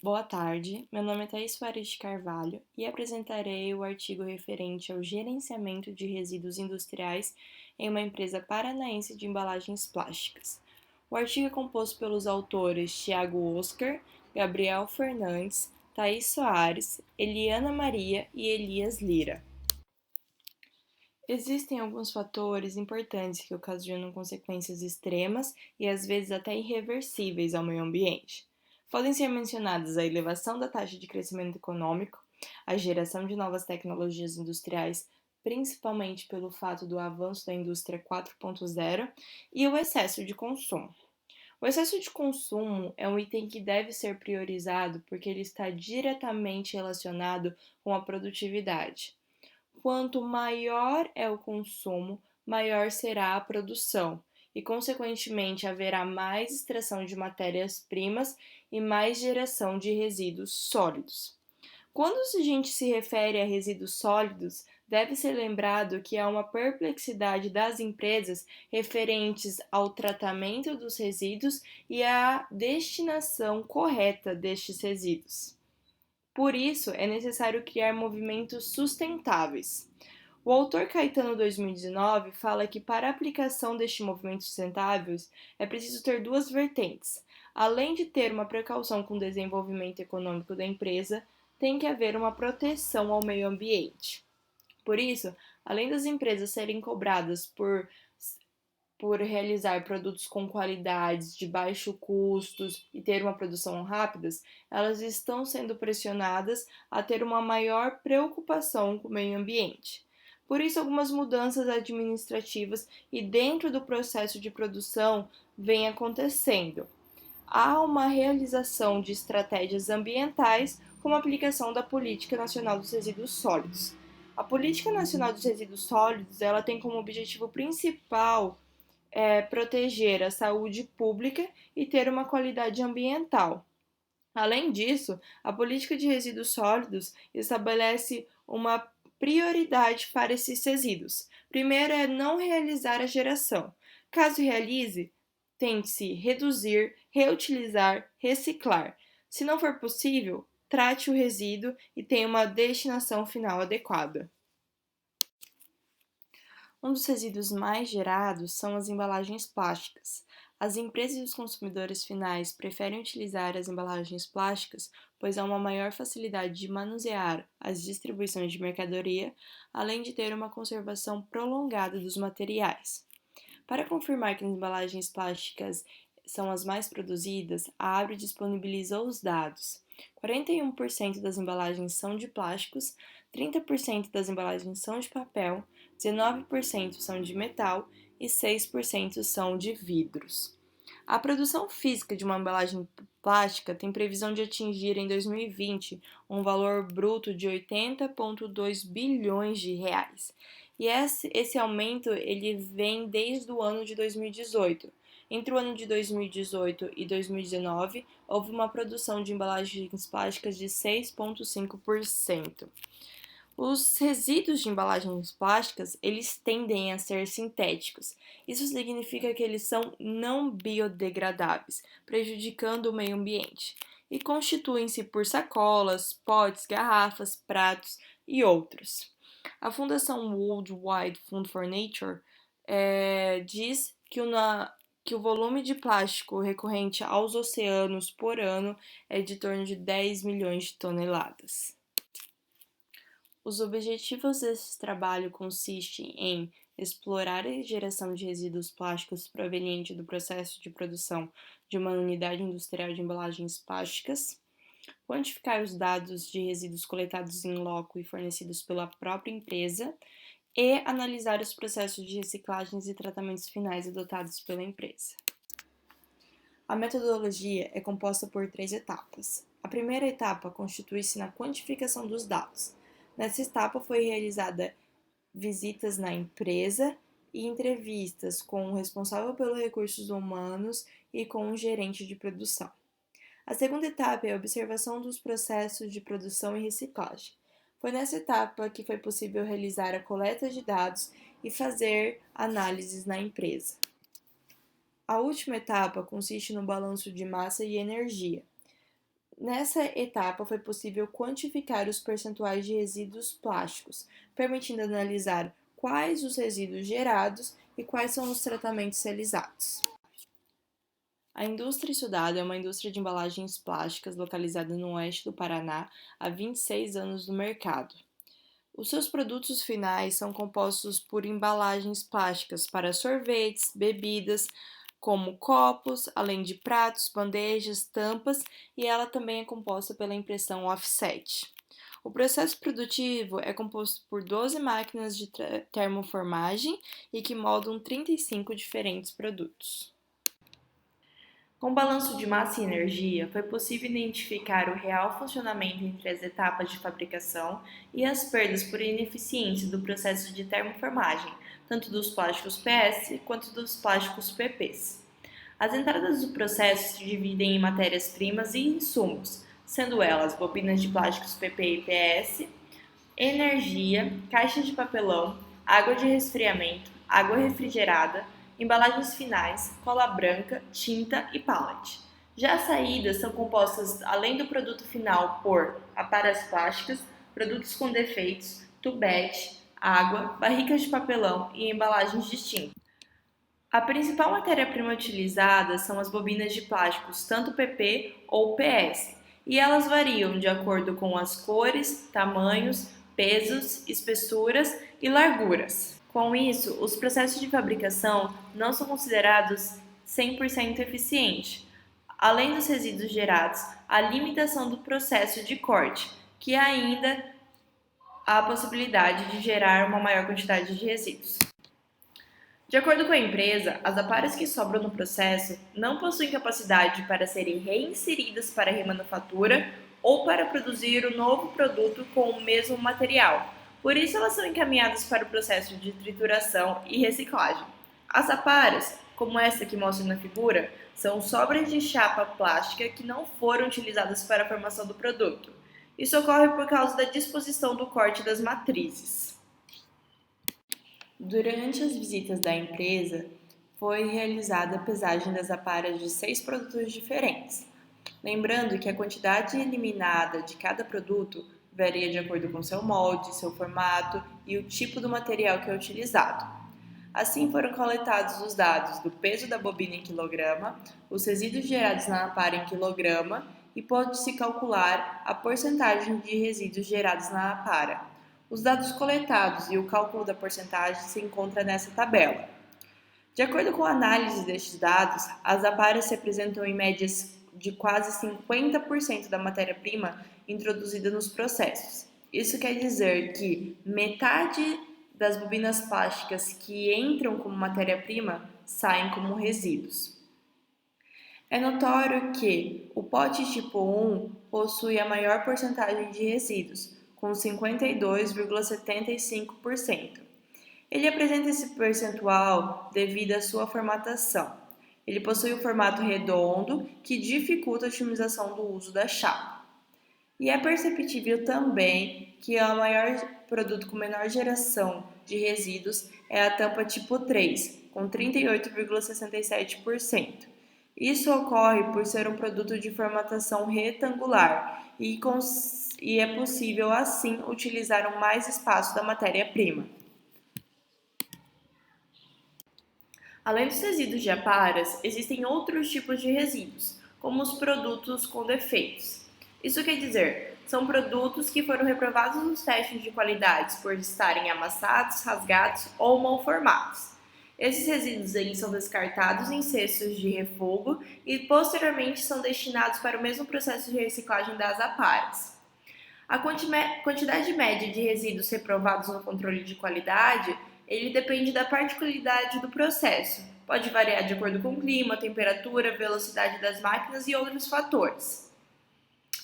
Boa tarde, meu nome é Thaís Soares de Carvalho e apresentarei o artigo referente ao gerenciamento de resíduos industriais em uma empresa paranaense de embalagens plásticas. O artigo é composto pelos autores Tiago Oscar, Gabriel Fernandes, Thaís Soares, Eliana Maria e Elias Lira. Existem alguns fatores importantes que ocasionam consequências extremas e às vezes até irreversíveis ao meio ambiente. Podem ser mencionadas a elevação da taxa de crescimento econômico, a geração de novas tecnologias industriais, principalmente pelo fato do avanço da indústria 4.0, e o excesso de consumo. O excesso de consumo é um item que deve ser priorizado porque ele está diretamente relacionado com a produtividade. Quanto maior é o consumo, maior será a produção e, consequentemente, haverá mais extração de matérias-primas e mais geração de resíduos sólidos. Quando a gente se refere a resíduos sólidos, deve ser lembrado que há uma perplexidade das empresas referentes ao tratamento dos resíduos e à destinação correta destes resíduos. Por isso, é necessário criar movimentos sustentáveis. O autor Caetano 2019 fala que para a aplicação deste movimento sustentável é preciso ter duas vertentes. Além de ter uma precaução com o desenvolvimento econômico da empresa, tem que haver uma proteção ao meio ambiente. Por isso, além das empresas serem cobradas por realizar produtos com qualidades de baixo custos e ter uma produção rápida, elas estão sendo pressionadas a ter uma maior preocupação com o meio ambiente. Por isso, algumas mudanças administrativas e dentro do processo de produção vêm acontecendo. Há uma realização de estratégias ambientais, como a aplicação da Política Nacional dos Resíduos Sólidos. A Política Nacional dos Resíduos Sólidos ela tem como objetivo principal proteger a saúde pública e ter uma qualidade ambiental. Além disso, a política de resíduos sólidos estabelece uma prioridade para esses resíduos. Primeiro é não realizar a geração. Caso realize, tente-se reduzir, reutilizar, reciclar. Se não for possível, trate o resíduo e tenha uma destinação final adequada. Um dos resíduos mais gerados são as embalagens plásticas. As empresas e os consumidores finais preferem utilizar as embalagens plásticas, pois há uma maior facilidade de manusear as distribuições de mercadoria, além de ter uma conservação prolongada dos materiais. Para confirmar que as embalagens plásticas são as mais produzidas, a Abre disponibilizou os dados. 41% das embalagens são de plásticos, 30% das embalagens são de papel, 19% são de metal e 6% são de vidros. A produção física de uma embalagem plástica tem previsão de atingir em 2020 um valor bruto de 80,2 bilhões de reais. E esse aumento ele vem desde o ano de 2018. Entre o ano de 2018 e 2019, houve uma produção de embalagens plásticas de 6,5%. Os resíduos de embalagens plásticas, eles tendem a ser sintéticos. Isso significa que eles são não biodegradáveis, prejudicando o meio ambiente, e constituem-se por sacolas, potes, garrafas, pratos e outros. A Fundação World Wide Fund for Nature diz que o volume de plástico recorrente aos oceanos por ano é de torno de 10 milhões de toneladas. Os objetivos desse trabalho consistem em explorar a geração de resíduos plásticos proveniente do processo de produção de uma unidade industrial de embalagens plásticas, quantificar os dados de resíduos coletados em loco e fornecidos pela própria empresa e analisar os processos de reciclagens e tratamentos finais adotados pela empresa. A metodologia é composta por 3 etapas. A primeira etapa constitui-se na quantificação dos dados. Nessa etapa foi realizada visitas na empresa e entrevistas com o responsável pelos recursos humanos e com o gerente de produção. A segunda etapa é a observação dos processos de produção e reciclagem. Foi nessa etapa que foi possível realizar a coleta de dados e fazer análises na empresa. A última etapa consiste no balanço de massa e energia. Nessa etapa foi possível quantificar os percentuais de resíduos plásticos, permitindo analisar quais os resíduos gerados e quais são os tratamentos realizados. A indústria estudada é uma indústria de embalagens plásticas localizada no oeste do Paraná, há 26 anos no mercado. Os seus produtos finais são compostos por embalagens plásticas para sorvetes, bebidas, como copos, além de pratos, bandejas, tampas, e ela também é composta pela impressão offset. O processo produtivo é composto por 12 máquinas de termoformagem e que moldam 35 diferentes produtos. Com o balanço de massa e energia, foi possível identificar o real funcionamento entre as etapas de fabricação e as perdas por ineficiência do processo de termoformagem, tanto dos plásticos PS quanto dos plásticos PPs. As entradas do processo se dividem em matérias-primas e insumos, sendo elas bobinas de plásticos PP e PS, energia, caixas de papelão, água de resfriamento, água refrigerada, embalagens finais, cola branca, tinta e pallet. Já as saídas são compostas, além do produto final, por aparas plásticas, produtos com defeitos, tubete, água, barricas de papelão e embalagens distintas. A principal matéria-prima utilizada são as bobinas de plásticos, tanto PP ou PS, e elas variam de acordo com as cores, tamanhos, pesos, espessuras e larguras. Com isso, os processos de fabricação não são considerados 100% eficientes. Além dos resíduos gerados, a limitação do processo de corte, que ainda há a possibilidade de gerar uma maior quantidade de resíduos. De acordo com a empresa, as aparas que sobram no processo não possuem capacidade para serem reinseridas para a remanufatura ou para produzir um novo produto com o mesmo material. Por isso, elas são encaminhadas para o processo de trituração e reciclagem. As aparas, como essa que mostra na figura, são sobras de chapa plástica que não foram utilizadas para a formação do produto. Isso ocorre por causa da disposição do corte das matrizes. Durante as visitas da empresa, foi realizada a pesagem das aparas de 6 produtos diferentes. Lembrando que a quantidade eliminada de cada produto varia de acordo com seu molde, seu formato e o tipo do material que é utilizado. Assim foram coletados os dados do peso da bobina em quilograma, os resíduos gerados na apara em quilograma e pode-se calcular a porcentagem de resíduos gerados na apara. Os dados coletados e o cálculo da porcentagem se encontra nessa tabela. De acordo com a análise destes dados, as aparas se apresentam em médias de quase 50% da matéria-prima introduzida nos processos. Isso quer dizer que metade das bobinas plásticas que entram como matéria-prima saem como resíduos. É notório que o pote tipo 1 possui a maior porcentagem de resíduos, com 52,75%. Ele apresenta esse percentual devido à sua formatação. Ele possui um formato redondo que dificulta a otimização do uso da chapa. E é perceptível também que o maior produto com menor geração de resíduos é a tampa tipo 3, com 38,67%. Isso ocorre por ser um produto de formatação retangular e é possível, assim, utilizar mais espaço da matéria-prima. Além dos resíduos de aparas, existem outros tipos de resíduos, como os produtos com defeitos. Isso quer dizer, são produtos que foram reprovados nos testes de qualidade por estarem amassados, rasgados ou mal formados. Esses resíduos eles são descartados em cestos de refogo e posteriormente são destinados para o mesmo processo de reciclagem das aparas. A quantidade média de resíduos reprovados no controle de qualidade, ele depende da particularidade do processo. Pode variar de acordo com o clima, temperatura, velocidade das máquinas e outros fatores.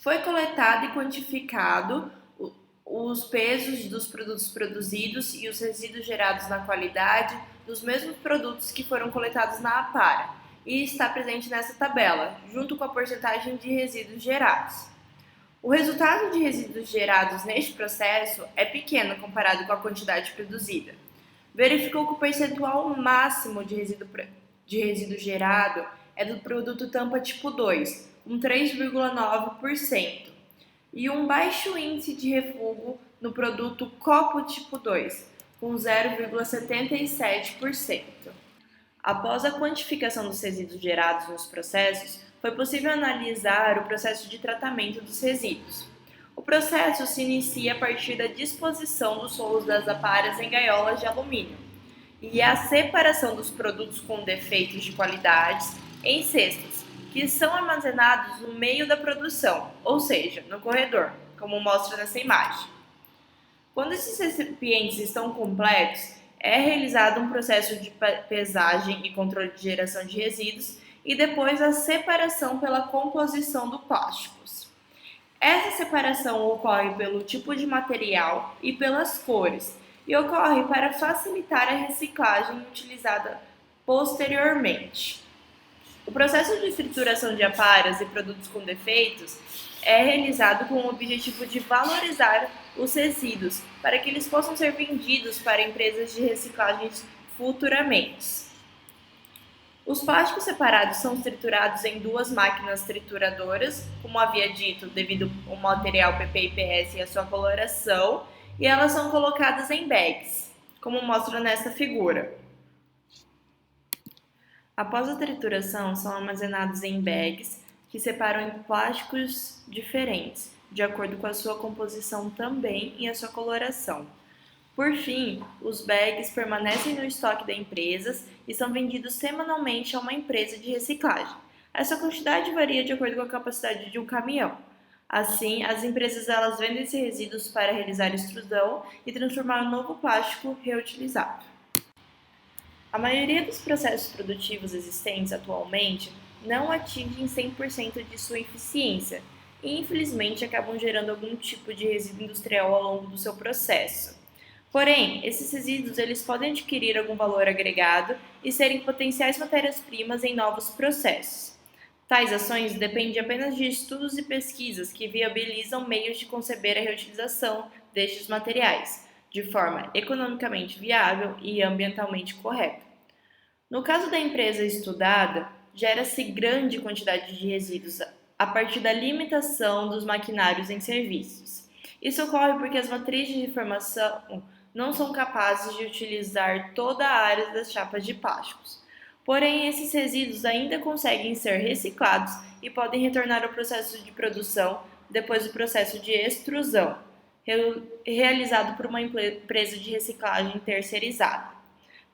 Foi coletado e quantificado os pesos dos produtos produzidos e os resíduos gerados na qualidade dos mesmos produtos que foram coletados na apara e está presente nessa tabela, junto com a porcentagem de resíduos gerados. O resultado de resíduos gerados neste processo é pequeno comparado com a quantidade produzida. Verificou que o percentual máximo de resíduo gerado é do produto tampa tipo 2, com 3,9%, e um baixo índice de refúgio no produto copo tipo 2, com 0,77%. Após a quantificação dos resíduos gerados nos processos, foi possível analisar o processo de tratamento dos resíduos. O processo se inicia a partir da disposição dos solos das aparas em gaiolas de alumínio e a separação dos produtos com defeitos de qualidade em cestos, que são armazenados no meio da produção, ou seja, no corredor, como mostra nessa imagem. Quando esses recipientes estão completos, é realizado um processo de pesagem e controle de geração de resíduos e depois a separação pela composição dos plásticos. Essa separação ocorre pelo tipo de material e pelas cores e ocorre para facilitar a reciclagem utilizada posteriormente. O processo de trituração de aparas e produtos com defeitos é realizado com o objetivo de valorizar os resíduos para que eles possam ser vendidos para empresas de reciclagem futuramente. Os plásticos separados são triturados em duas máquinas trituradoras, como havia dito, devido ao material PP e PS e a sua coloração, e elas são colocadas em bags, como mostra nesta figura. Após a trituração, são armazenados em bags que separam em plásticos diferentes, de acordo com a sua composição também e a sua coloração. Por fim, os bags permanecem no estoque da empresa e são vendidos semanalmente a uma empresa de reciclagem. Essa quantidade varia de acordo com a capacidade de um caminhão. Assim, as empresas vendem esses resíduos para realizar extrusão e transformar em novo plástico reutilizável. A maioria dos processos produtivos existentes atualmente não atingem 100% de sua eficiência e, infelizmente, acabam gerando algum tipo de resíduo industrial ao longo do seu processo. Porém, esses resíduos eles podem adquirir algum valor agregado e serem potenciais matérias-primas em novos processos. Tais ações dependem apenas de estudos e pesquisas que viabilizam meios de conceber a reutilização destes materiais, de forma economicamente viável e ambientalmente correta. No caso da empresa estudada, gera-se grande quantidade de resíduos a partir da limitação dos maquinários em serviços. Isso ocorre porque as matrizes de formação não são capazes de utilizar toda a área das chapas de plásticos. Porém, esses resíduos ainda conseguem ser reciclados e podem retornar ao processo de produção depois do processo de extrusão, realizado por uma empresa de reciclagem terceirizada.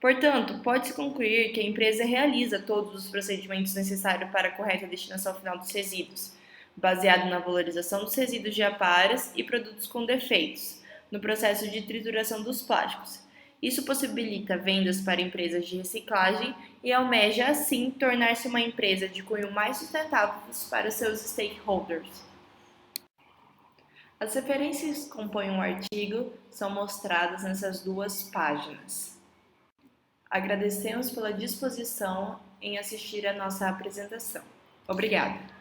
Portanto, pode-se concluir que a empresa realiza todos os procedimentos necessários para a correta destinação final dos resíduos, baseado na valorização dos resíduos de aparas e produtos com defeitos, no processo de trituração dos plásticos. Isso possibilita vendas para empresas de reciclagem e almeja, assim, tornar-se uma empresa de cunho mais sustentável para seus stakeholders. As referências que compõem o artigo são mostradas nessas duas páginas. Agradecemos pela disposição em assistir à nossa apresentação. Obrigada!